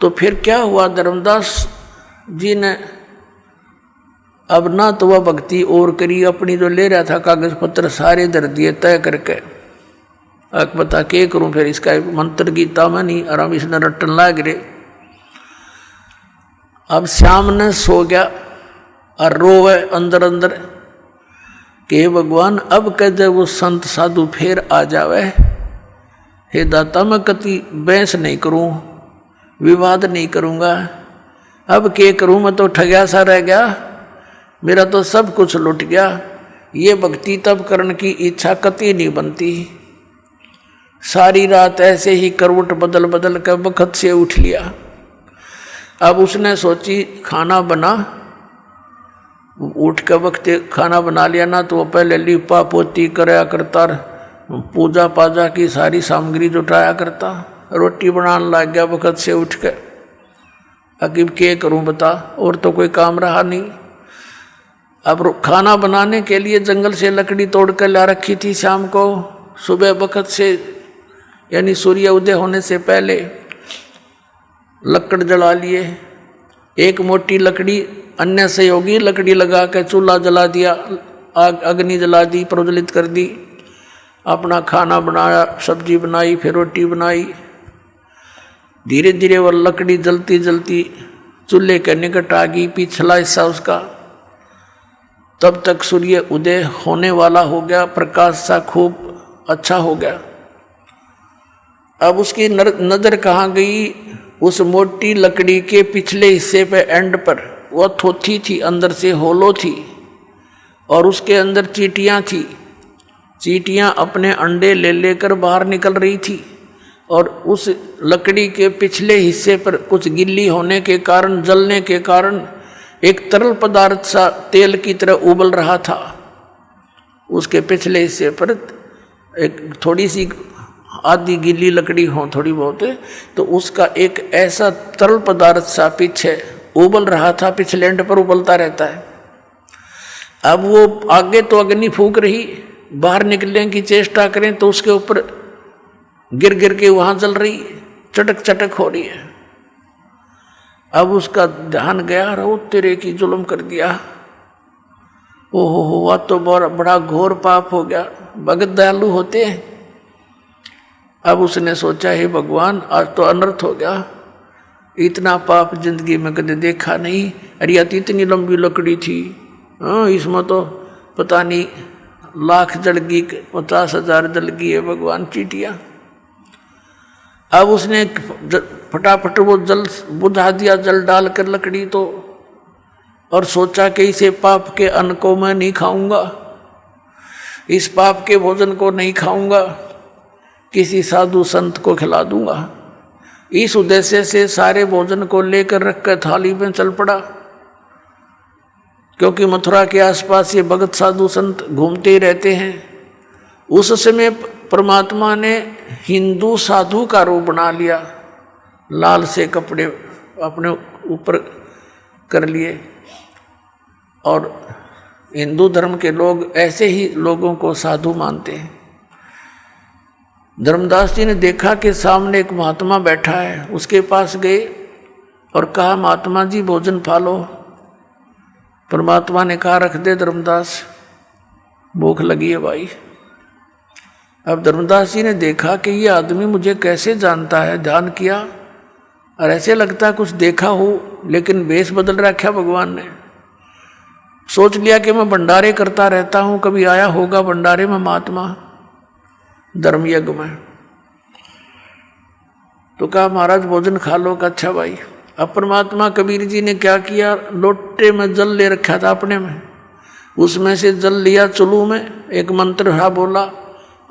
तो फिर क्या हुआ, धर्मदास जी ने अब ना तो वह भक्ति और करी, अपनी जो ले रहा था कागज पत्र सारे धर दिए तय करके। अब बता के करूं, फिर इसका मंत्र गीता में नहीं आराम इसने रटन लाग रहे। अब श्याम ने सो गया और रोवे अंदर अंदर कि भगवान अब कदे वो संत साधु फिर आ जावे, हे दाता मैं कति बहस नहीं करूं, विवाद नहीं करूंगा, अब क्या करूं, मैं तो ठगया सा रह गया, मेरा तो सब कुछ लुट गया। ये भक्ति तब करने की इच्छा कति नहीं बनती। सारी रात ऐसे ही करवट बदल बदल कर बखत से उठ लिया। अब उसने सोची खाना बना, उठ के वक्त खाना बना लिया ना तो वो पहले लिपा पोती कराया करता, पूजा पाजा की सारी सामग्री जुटाया करता, रोटी बनाने लग गया वक्त से उठ के। अकीब क्या करूं बता, और तो कोई काम रहा नहीं। अब खाना बनाने के लिए जंगल से लकड़ी तोड़ कर ला रखी थी शाम को, सुबह वक्त से यानी सूर्य उदय होने से पहले लकड़ जला लिए। एक मोटी लकड़ी अन्य सहयोगी लकड़ी लगा कर चूल्हा जला दिया, आग अग्नि जला दी, प्रज्वलित कर दी, अपना खाना बनाया, सब्जी बनाई, फिर रोटी बनाई। धीरे धीरे वह लकड़ी जलती जलती चूल्हे के निकट आ गई, पिछला हिस्सा उसका। तब तक सूर्य उदय होने वाला हो गया, प्रकाश सा खूब अच्छा हो गया। अब उसकी नज़र कहाँ गई, उस मोटी लकड़ी के पिछले हिस्से पे एंड पर वह थोथी थी, अंदर से होलो थी और उसके अंदर चींटियाँ थी। चींटियाँ अपने अंडे ले लेकर बाहर निकल रही थी और उस लकड़ी के पिछले हिस्से पर कुछ गिल्ली होने के कारण, जलने के कारण एक तरल पदार्थ सा तेल की तरह उबल रहा था। उसके पिछले हिस्से पर एक थोड़ी सी आधी गीली लकड़ी हो थोड़ी बहुत, तो उसका एक ऐसा तरल पदार्थ सा पीछे उबल रहा था, पिछले एंड पर उबलता रहता है। अब वो आगे तो अग्नि फूंक रही, बाहर निकलने की चेष्टा करें तो उसके ऊपर गिर गिर के वहाँ जल रही, चटक चटक हो रही है। अब उसका ध्यान गया, रो तेरे की जुल्म कर दिया, ओहो हुआ तो बड़ा घोर पाप हो गया। भगत दयालु होते हैं। अब उसने सोचा हे भगवान आज तो अनर्थ हो गया, इतना पाप जिंदगी में कभी देखा नहीं। अरे तो इतनी लंबी लकड़ी थी, हाँ इसमें तो पता नहीं लाख जल गई, 50,000 जल गई है भगवान चींटियाँ। अब उसने फटाफट वो जल बुझा दिया, जल डालकर लकड़ी तो, और सोचा कि इसे पाप के अन्न को मैं नहीं खाऊंगा, इस पाप के भोजन को नहीं खाऊंगा, किसी साधु संत को खिला दूंगा। इस उद्देश्य से सारे भोजन को लेकर रखकर थाली में चल पड़ा, क्योंकि मथुरा के आसपास ये भगत साधु संत घूमते ही रहते हैं। उस समय परमात्मा ने हिंदू साधु का रूप बना लिया, लाल से कपड़े अपने ऊपर कर लिए, और हिंदू धर्म के लोग ऐसे ही लोगों को साधु मानते हैं। धर्मदास जी ने देखा कि सामने एक महात्मा बैठा है, उसके पास गए और कहा महात्मा जी भोजन खा लो। परमात्मा ने कहा रख दे धर्मदास, भूख लगी है भाई। अब धर्मदास जी ने देखा कि ये आदमी मुझे कैसे जानता है, ध्यान किया और ऐसे लगता कुछ देखा हो, लेकिन वेश बदल रखा भगवान ने। सोच लिया कि मैं भंडारे करता रहता हूँ, कभी आया होगा भंडारे में महात्मा धर्म यज्ञ में। तो कहा महाराज भोजन खा लो। का अच्छा भाई। अब परमात्मा कबीर जी ने क्या किया, लोटे में जल ले रखा था अपने में, उसमें से जल लिया चुलू में, एक मंत्र हा बोला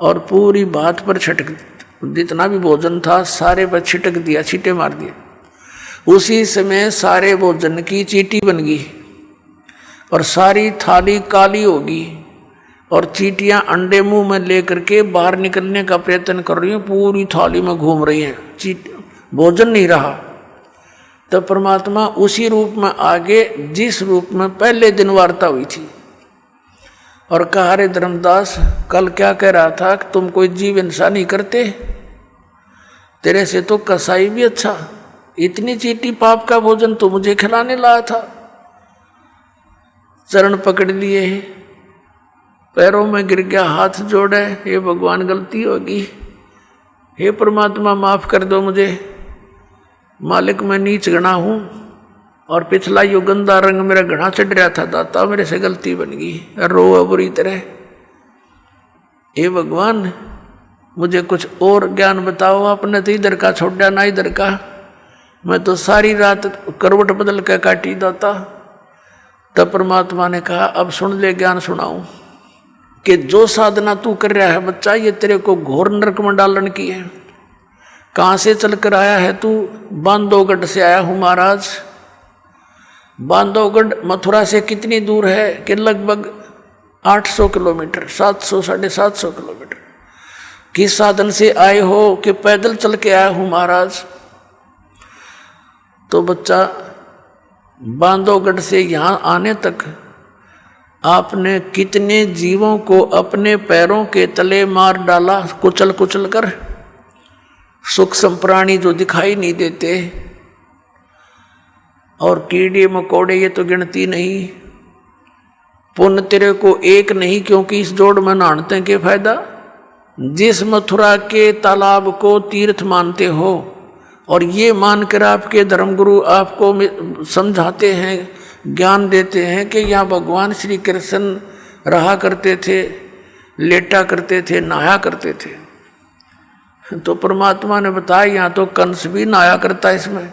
और पूरी बात पर छिटक, जितना भी भोजन था सारे पर छिटक दिया, छींटे मार दिए। उसी समय सारे भोजन की चींटी बन गई और सारी थाली काली होगी और चींटियां अंडे मुंह में लेकर के बाहर निकलने का प्रयत्न कर रही हैं, पूरी थाली में घूम रही हैं, भोजन नहीं रहा। तो परमात्मा उसी रूप में आगे जिस रूप में पहले दिन वार्ता हुई थी और कहा रे धर्मदास कल क्या कह रहा था कि तुम कोई जीव हिंसा नहीं करते, तेरे से तो कसाई भी अच्छा, इतनी चीटी पाप का भोजन तो मुझे खिलाने लाया था। चरण पकड़ लिए, पैरों में गिर गया, हाथ जोड़े, हे भगवान गलती होगी, हे परमात्मा माफ कर दो मुझे, मालिक मैं नीच गणा हूँ और पिछला यो गंदा रंग मेरा घना चढ़ रहा था दाता, मेरे से गलती बन गई, रो बुरी तरह। हे भगवान मुझे कुछ और ज्ञान बताओ, आपने तो इधर का छोड़ा ना इधर का, मैं तो सारी रात करवट बदल के काटी दाता। तब परमात्मा ने कहा अब सुन ले, ज्ञान सुनाऊं कि जो साधना तू कर रहा है बच्चा, ये तेरे को घोर नरक में डालने की है। कहाँ से चल कर आया है तू? बांधवगढ़ से आया हूँ महाराज। बांधवगढ़ मथुरा से कितनी दूर है? कि लगभग 800 किलोमीटर, 700 750 किलोमीटर। किस साधन से आए हो? कि पैदल चल के आया हूँ महाराज। तो बच्चा बांधवगढ़ से यहाँ आने तक आपने कितने जीवों को अपने पैरों के तले मार डाला, कुचल कुचल कर। सूक्ष्म प्राणी जो दिखाई नहीं देते, और कीड़े मकोड़े ये तो गिनती नहीं। पुण्य तेरे को एक नहीं, क्योंकि इस जोड़ में नहाते के फायदा। जिस मथुरा के तालाब को तीर्थ मानते हो और ये मानकर आपके धर्मगुरु आपको समझाते हैं, ज्ञान देते हैं कि यहाँ भगवान श्री कृष्ण रहा करते थे, लेटा करते थे, नहाया करते थे, तो परमात्मा ने बताया यहाँ तो कंस भी नहाया करता इसमें,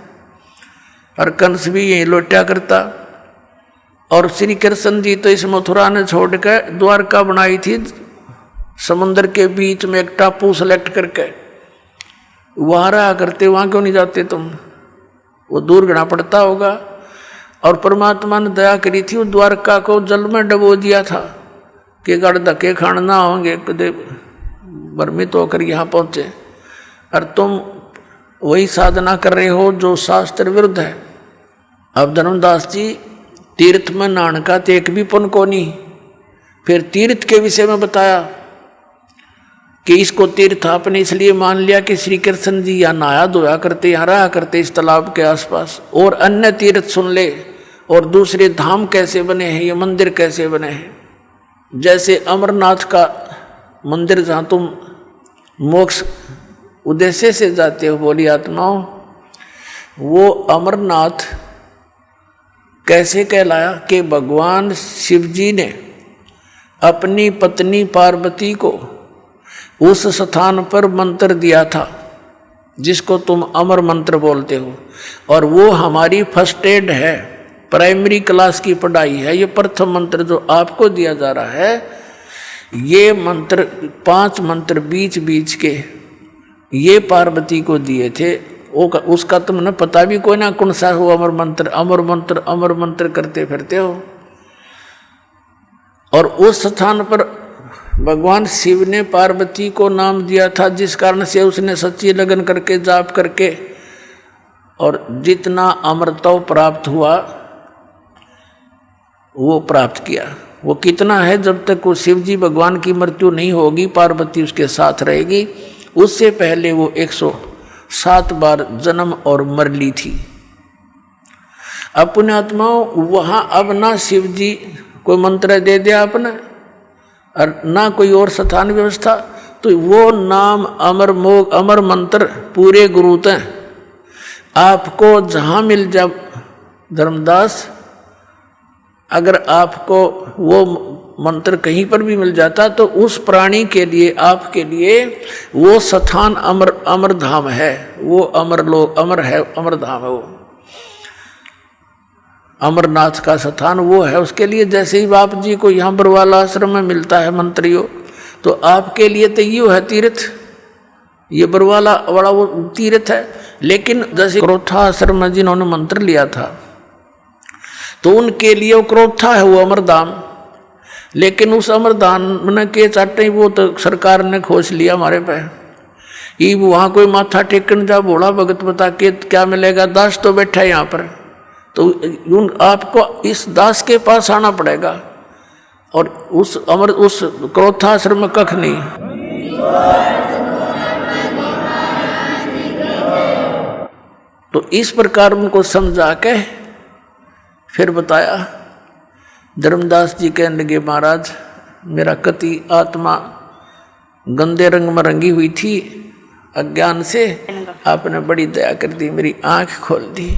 और कंस भी यही लोटा करता। और श्री कृष्ण जी तो इस मथुरा ने छोड़ कर द्वारका बनाई थी, समुद्र के बीच में एक टापू सेलेक्ट करके, वहाँ रहा करते। वहाँ क्यों नहीं जाते तुम? वो दूर घना पड़ता होगा। और परमात्मा ने दया करी थी, वो द्वारका को जल में डबो दिया था कि गड़ धक्के खाना ना होंगे, कदे भ्रमित होकर यहाँ पहुँचे। और तुम वही साधना कर रहे हो जो शास्त्र विरुद्ध है। अब धर्मदास जी तीर्थ में नहाने का तो एक भी पुण्य को नहीं। फिर तीर्थ के विषय में बताया कि इसको तीर्थ आपने इसलिए मान लिया कि श्री कृष्ण जी यहाँ नहाया धोया करते, यहाँ रहा करते इस तालाब के आसपास। और अन्य तीर्थ सुन ले, और दूसरे धाम कैसे बने हैं, ये मंदिर कैसे बने हैं। जैसे अमरनाथ का मंदिर जहाँ तुम मोक्ष उद्देश्य से जाते हो बोली आत्माओं, वो अमरनाथ कैसे कहलाया? कि भगवान शिव जी ने अपनी पत्नी पार्वती को उस स्थान पर मंत्र दिया था जिसको तुम अमर मंत्र बोलते हो, और वो हमारी फर्स्ट एड है, प्राइमरी क्लास की पढ़ाई है। ये प्रथम मंत्र जो आपको दिया जा रहा है, ये मंत्र 5 मंत्र बीच बीच के ये पार्वती को दिए थे। उसका तुमने पता भी कोई ना कौन सा हो अमर मंत्र, अमर मंत्र, अमर मंत्र करते फिरते हो। और उस स्थान पर भगवान शिव ने पार्वती को नाम दिया था, जिस कारण से उसने सच्ची लगन करके जाप करके और जितना अमरत्व प्राप्त हुआ वो प्राप्त किया। वो कितना है? जब तक वो शिव जी भगवान की मृत्यु नहीं होगी, पार्वती उसके साथ रहेगी। उससे पहले वो 107 बार जन्म और मर ली थी। अब पुण्यात्माओं वहाँ अब ना शिव जी कोई मंत्र दे दिया आपने, और ना कोई और स्थान व्यवस्था, तो वो नाम अमर मंत्र पूरे गुरु तय आपको जहाँ मिल जा। धर्मदास अगर आपको वो मंत्र कहीं पर भी मिल जाता तो उस प्राणी के लिए, आपके लिए वो स्थान अमर धाम है, वो अमर लोक अमर है, अमर धाम है वो अमरनाथ का स्थान वो है उसके लिए। जैसे ही बाप जी को यहाँ बरवाला आश्रम में मिलता है मंत्रियों, तो आपके लिए तो ये है तीर्थ, ये बरवाला बड़ा वो तीर्थ है। लेकिन जैसे क्रोथा आश्रम में जिन्होंने मंत्र लिया था तो उनके लिए वो क्रोथा है, वो अमरधाम। लेकिन उस अमरधाम के चाटे वो तो सरकार ने खोज लिया हमारे पे। ये वहाँ कोई माथा टेकन जा भोला भगत बता के क्या मिलेगा? दास तो बैठा है यहाँ पर, तो आपको इस दास के पास आना पड़ेगा। और उस क्रोधाश्रम में कख नहीं। तो इस प्रकार उनको समझा के फिर बताया। धर्मदास जी कहने लगे, महाराज मेरा कति आत्मा गंदे रंग में रंगी हुई थी अज्ञान से, आपने बड़ी दया कर दी, मेरी आंख खोल दी।